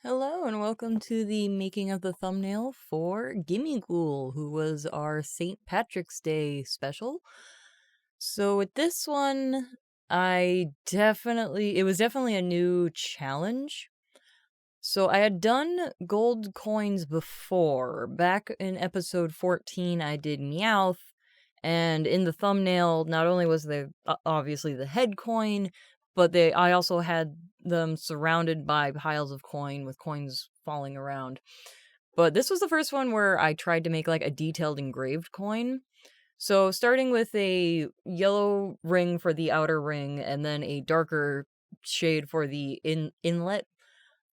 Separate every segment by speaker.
Speaker 1: Hello and welcome to the making of the thumbnail for Gimmighoul, who was our St. Patrick's Day special. So with this one, it was definitely a new challenge. So I had done gold coins before. Back in episode 14, I did Meowth, and in the thumbnail, not only was there obviously the head coin, but I also had them surrounded by piles of coin with coins falling around. But this was the first one where I tried to make like a detailed engraved coin. So starting with a yellow ring for the outer ring and then a darker shade for the inlet,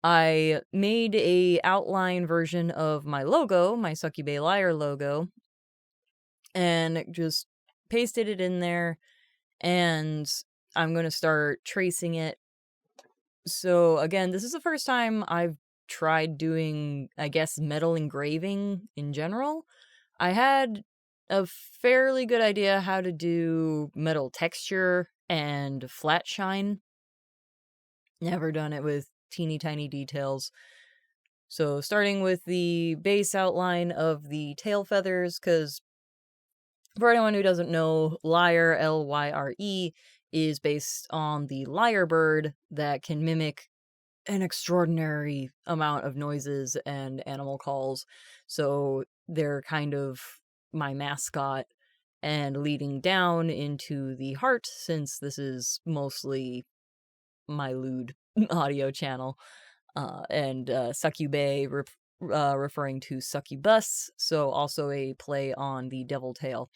Speaker 1: I made a outline version of my logo, my Succubay Liar logo, and just pasted it in there, and I'm going to start tracing it. So again, this is the first time I've tried doing, I guess, metal engraving in general. I had a fairly good idea how to do metal texture and flat shine. Never done it with teeny tiny details. So starting with the base outline of the tail feathers, because for anyone who doesn't know, lyre, Lyre, is based on the lyrebird that can mimic an extraordinary amount of noises and animal calls. So they're kind of my mascot, and leading down into the heart, since this is mostly my lewd audio channel, and succubay referring to succubus, so also a play on the devil tail.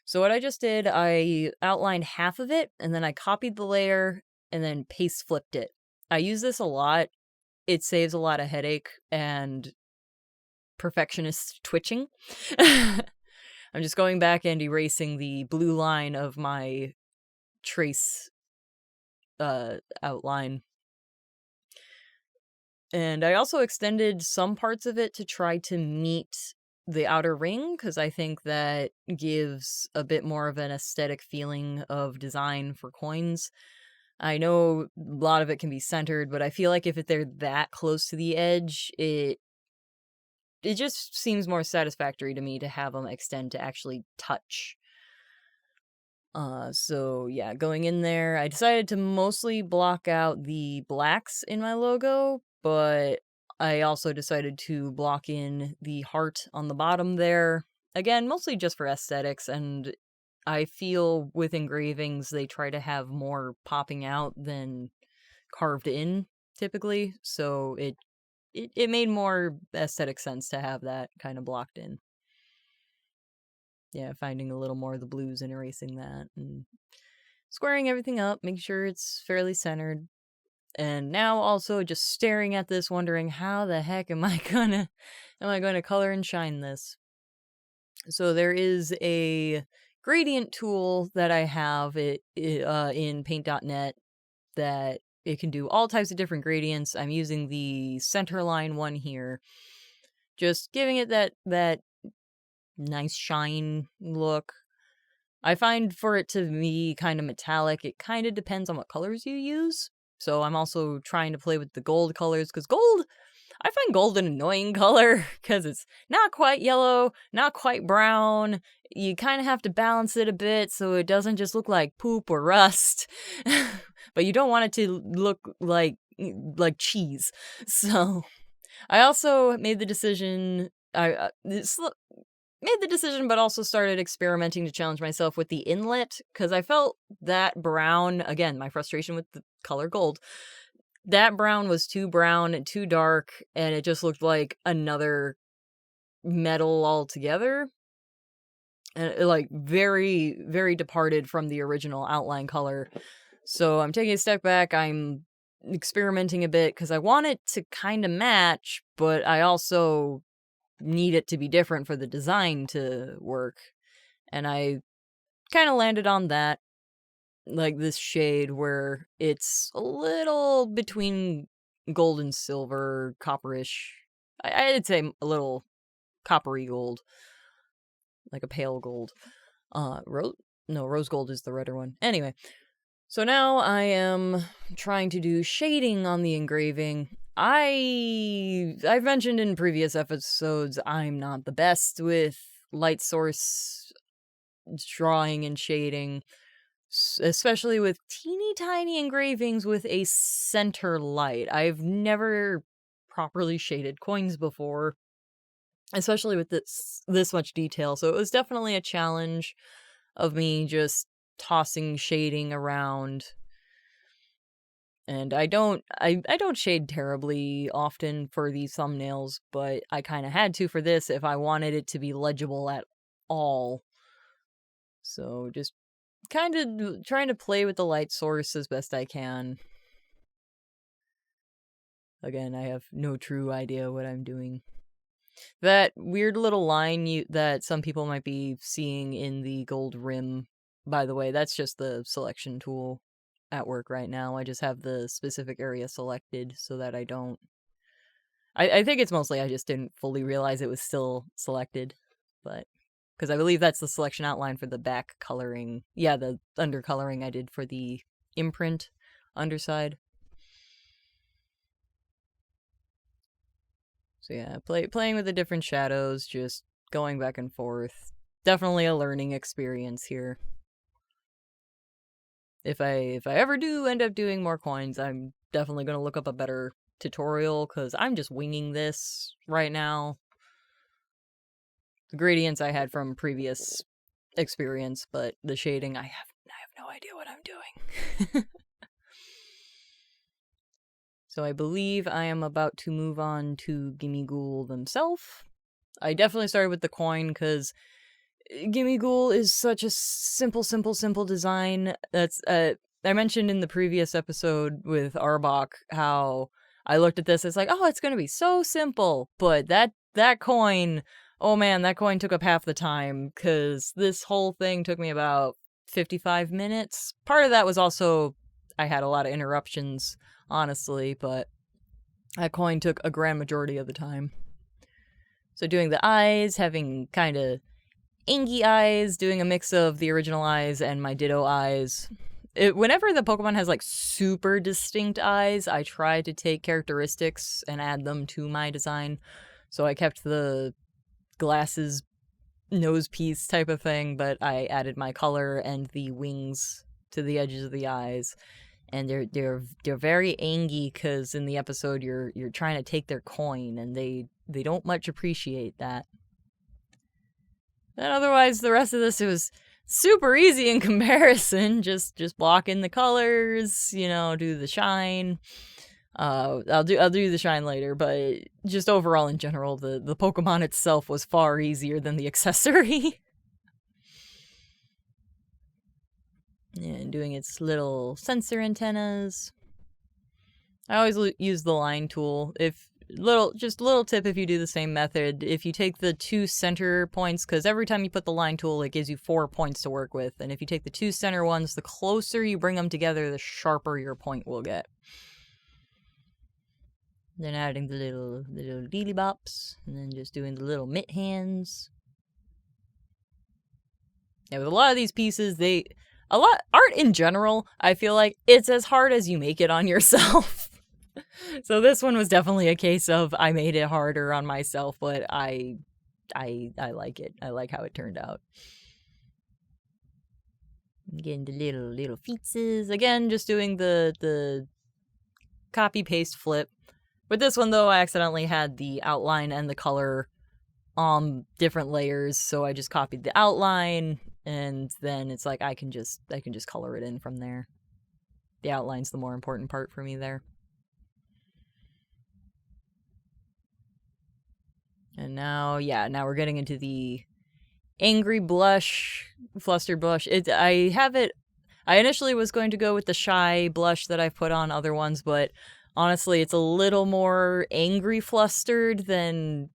Speaker 1: So what I just did, I outlined half of it, and then I copied the layer, and then paste flipped it. I use this a lot. It saves a lot of headache and perfectionist twitching. I'm just going back and erasing the blue line of my trace outline. And I also extended some parts of it to try to meet the outer ring, because I think that gives a bit more of an aesthetic feeling of design for coins. I know a lot of it can be centered, but I feel like if they're that close to the edge, it just seems more satisfactory to me to have them extend to actually touch. So yeah, going in there, I decided to mostly block out the blacks in my logo, but I also decided to block in the heart on the bottom there. Again, mostly just for aesthetics, and I feel with engravings they try to have more popping out than carved in typically, so it made more aesthetic sense to have that kind of blocked in. Yeah, finding a little more of the blues and erasing that, and squaring everything up, making sure it's fairly centered. And now also just staring at this, wondering how the heck am I gonna color and shine this? So there is a gradient tool that I have in paint.net that it can do all types of different gradients. I'm using the centerline one here, just giving it that nice shine look. I find for it to be kind of metallic, it kind of depends on what colors you use. So I'm also trying to play with the gold colors, because I find gold an annoying color, because it's not quite yellow, not quite brown. You kind of have to balance it a bit so it doesn't just look like poop or rust. But you don't want it to look like cheese. So I also made the decision. Made the decision, but also started experimenting to challenge myself with the inlet, because I felt that brown, again, my frustration with the color gold, that brown was too brown and too dark, and it just looked like another metal altogether. And like very, very departed from the original outline color. So I'm taking a step back, I'm experimenting a bit, because I want it to kind of match, but I also need it to be different for the design to work. And I kind of landed on that, like this shade where it's a little between gold and silver, copperish. I'd say a little coppery gold, like a pale gold. Rose gold is the redder one. Anyway, so now I am trying to do shading on the engraving, I've mentioned in previous episodes I'm not the best with light source drawing and shading, especially with teeny tiny engravings with a center light. I've never properly shaded coins before, especially with this much detail. So it was definitely a challenge of me just tossing shading around. And I don't shade terribly often for these thumbnails, but I kind of had to for this if I wanted it to be legible at all. So just kind of trying to play with the light source as best I can. Again, I have no true idea what I'm doing. That weird little line that some people might be seeing in the gold rim, by the way, that's just the selection tool at work right now. I just have the specific area selected so that I don't... I think it's mostly I just didn't fully realize it was still selected, but... Because I believe that's the selection outline for the back coloring. Yeah, the undercoloring I did for the imprint underside. So yeah, playing with the different shadows, just going back and forth. Definitely a learning experience here. If I ever do end up doing more coins, I'm definitely going to look up a better tutorial, because I'm just winging this right now. The gradients I had from previous experience, but the shading, I have no idea what I'm doing. So I believe I am about to move on to Gimmighoul themselves. I definitely started with the coin because Gimmighoul is such a simple design. That's I mentioned in the previous episode with Arbok how I looked at this, it's like, oh, it's gonna be so simple. But that coin, oh man, that coin took up half the time, because this whole thing took me about 55 minutes. Part of that was also I had a lot of interruptions, honestly, but that coin took a grand majority of the time. So doing the eyes, having kind of inky eyes, doing a mix of the original eyes and my Ditto eyes. Whenever the Pokemon has like super distinct eyes, I try to take characteristics and add them to my design. So I kept the glasses nose piece type of thing, but I added my color and the wings to the edges of the eyes. And they're very angy, because in the episode you're trying to take their coin, and they don't much appreciate that. And otherwise, the rest of this, it was super easy in comparison. Just block in the colors, do the shine. I'll do the shine later, but just overall in general, the Pokemon itself was far easier than the accessory. And doing its little sensor antennas. I always use the line tool. Little tip, if you do the same method, if you take the 2 center points, because every time you put the line tool, it gives you 4 points to work with, and if you take the 2 center ones, the closer you bring them together, the sharper your point will get. Then adding the little deely bops, and then just doing the little mitt hands. Yeah, with a lot of these pieces, art in general, I feel like it's as hard as you make it on yourself. So this one was definitely a case of I made it harder on myself, but I like it. I like how it turned out. Getting the little feetses. Again, just doing the copy paste flip. With this one though, I accidentally had the outline and the color on different layers, so I just copied the outline, and then it's like I can just color it in from there. The outline's the more important part for me there. And now we're getting into the angry blush, flustered blush. I initially was going to go with the shy blush that I've put on other ones, but honestly, it's a little more angry flustered than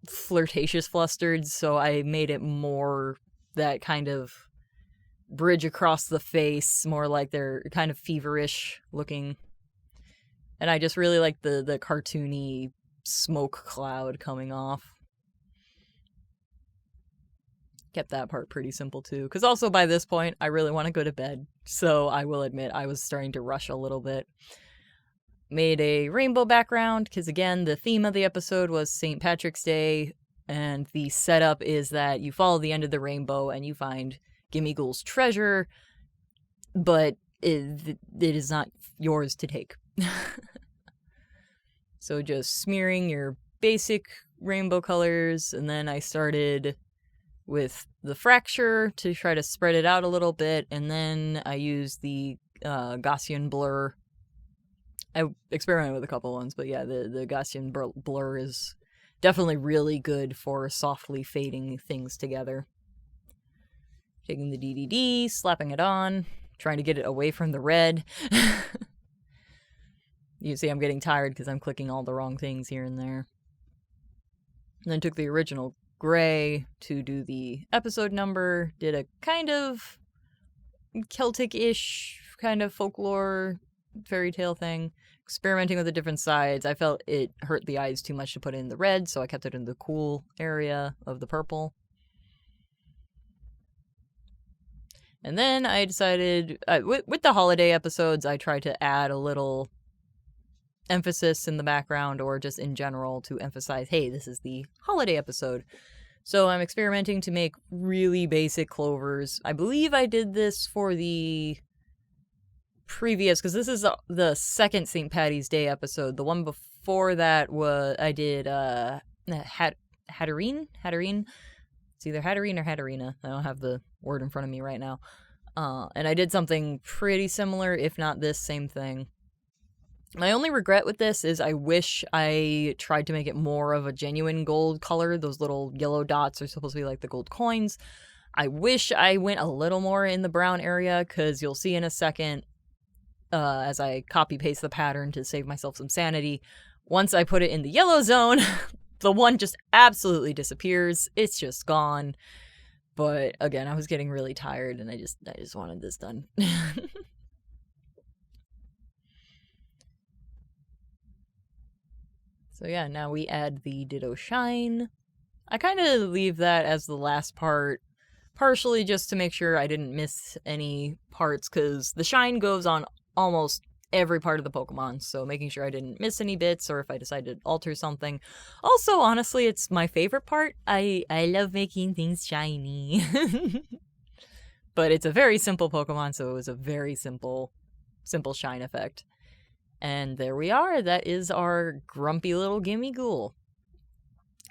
Speaker 1: flirtatious flustered, so I made it more that kind of bridge across the face, more like they're kind of feverish looking. And I just really like the cartoony smoke cloud coming off. Kept that part pretty simple too, because also by this point I really want to go to bed, so I will admit I was starting to rush a little bit. made a rainbow background, because again, the theme of the episode was St. Patrick's Day, and the setup is that you follow the end of the rainbow and you find Gimmighoul's treasure, but it is not yours to take. So just smearing your basic rainbow colors, and then I started with the fracture to try to spread it out a little bit, and then I used the Gaussian blur. I experimented with a couple ones, but yeah, the Gaussian blur is definitely really good for softly fading things together. Taking the DDD, slapping it on, trying to get it away from the red. You see I'm getting tired because I'm clicking all the wrong things here and there. And then took the original gray to do the episode number, did a kind of Celtic-ish kind of folklore fairy tale thing, experimenting with the different sides. I felt it hurt the eyes too much to put in the red, so I kept it in the cool area of the purple. And then I decided, with the holiday episodes, I tried to add a little emphasis in the background, or just in general to emphasize, hey, this is the holiday episode. So I'm experimenting to make really basic clovers. I believe I did this for the previous, because this is the second St. Patty's Day episode. The one before that was, I did Hatterene? It's either Hatterene or Hatterina. I don't have the word in front of me right now. And I did something pretty similar, if not this same thing. My only regret with this is I wish I tried to make it more of a genuine gold color. Those little yellow dots are supposed to be like the gold coins. I wish I went a little more in the brown area, because you'll see in a second, as I copy-paste the pattern to save myself some sanity, once I put it in the yellow zone, the one just absolutely disappears. It's just gone. But again, I was getting really tired, and I just wanted this done. So yeah, now we add the Ditto Shine. I kind of leave that as the last part, partially just to make sure I didn't miss any parts, because the shine goes on almost every part of the Pokemon, so making sure I didn't miss any bits, or if I decided to alter something. Also, honestly, it's my favorite part. I love making things shiny. But it's a very simple Pokemon, so it was a very simple shine effect. And there we are. That is our grumpy little Gimmighoul.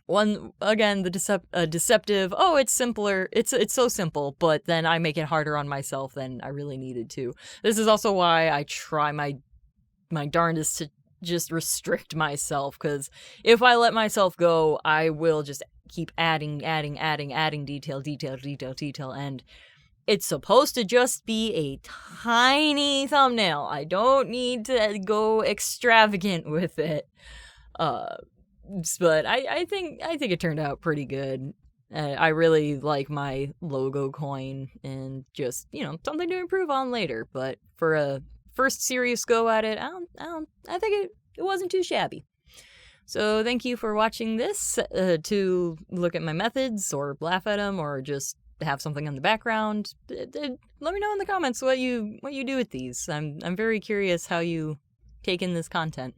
Speaker 1: One, again, the deceptive, oh, it's simpler, it's so simple, but then I make it harder on myself than I really needed to. This is also why I try my darndest to just restrict myself, because if I let myself go, I will just keep adding detail, and it's supposed to just be a tiny thumbnail. I don't need to go extravagant with it. But I think it turned out pretty good. I really like my logo coin, and just, something to improve on later. But for a first serious go at it, I think it wasn't too shabby. So thank you for watching this, to look at my methods, or laugh at them, or just have something in the background. Let me know in the comments what you do with these. I'm very curious how you take in this content.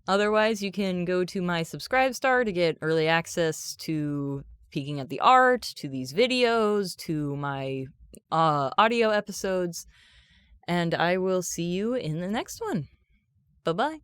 Speaker 1: Otherwise, you can go to my Subscribe Star to get early access to peeking at the art, to these videos, to my audio episodes, and I will see you in the next one. Bye-bye.